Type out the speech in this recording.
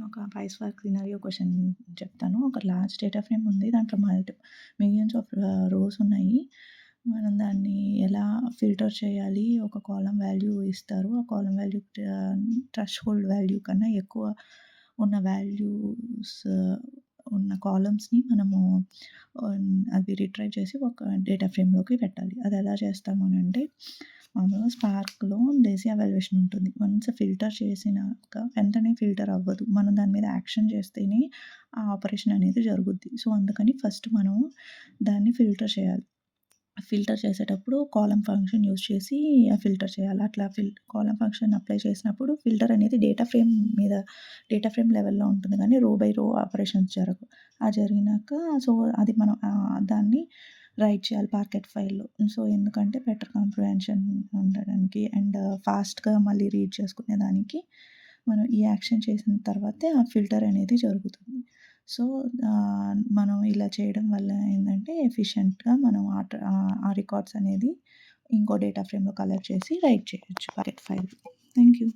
నేనొక PySpark scenario question చెప్తాను. ఒక లార్జ్ డేటా ఫ్రేమ్ ఉంది. దాంట్లో మిలియన్స్ ఆఫ్ రోస్ ఉన్నాయి. మనం దాన్ని ఎలా ఫిల్టర్ చేయాలి? ఒక కాలమ్ వాల్యూ ఇస్తారు. ఆ కాలమ్ వాల్యూ థ్రెషోల్డ్ వాల్యూ కన్నా ఎక్కువ ఉన్న వాల్యూస్ ఉన్న కాలమ్స్‌ని మనము అవి రిట్రైవ్ చేసి ఒక డేటా ఫ్రేమ్‌లోకి పెట్టాలి. అది ఎలా చేస్తాము అనంటే, మామూలుగా స్పార్క్‌లో లేజీ ఎవాల్యుయేషన్ ఉంటుంది. వన్స్ ఫిల్టర్ చేసినాక వెంటనే ఫిల్టర్ అవ్వదు. మనం దాని మీద యాక్షన్ చేస్తేనే ఆ ఆపరేషన్ అనేది జరుగుద్ది. సో, అందుకని ఫస్ట్ మనం దాన్ని ఫిల్టర్ చేయాలి. ఫిల్టర్ చేసేటప్పుడు కాలమ్ ఫంక్షన్ యూజ్ చేసి ఫిల్టర్ చేయాలి. అట్లా కాలమ్ ఫంక్షన్ అప్లై చేసినప్పుడు ఫిల్టర్ అనేది డేటా ఫ్రేమ్ లెవెల్‌లో ఉంటుంది గానీ రో బై రో ఆపరేషన్స్ జరగవు. జరిగినాక సో, అది మనం దాన్ని రైట్ చేయాలి పార్కెట్ ఫైల్‌లో. సో, ఎందుకంటే బెటర్ కాంప్రిహెన్షన్ ఉండడానికి అండ్ ఫాస్ట్‌గా మళ్ళీ రీడ్ చేసుకునేదానికి మనం ఈ యాక్షన్ చేసిన తర్వాతే ఆ ఫిల్టర్ అనేది జరుగుతుంది. సో, మనం ఇలా చేయడం వల్ల ఏందంటే ఎఫిషియంట్‌గా మనం ఆ రికార్డ్స్ అనేది ఇంకో డేటా ఫ్రేమ్‌లో కలెక్ట్ చేసి రైట్ చేయొచ్చు పాకెట్ ఫైల్. Thank you.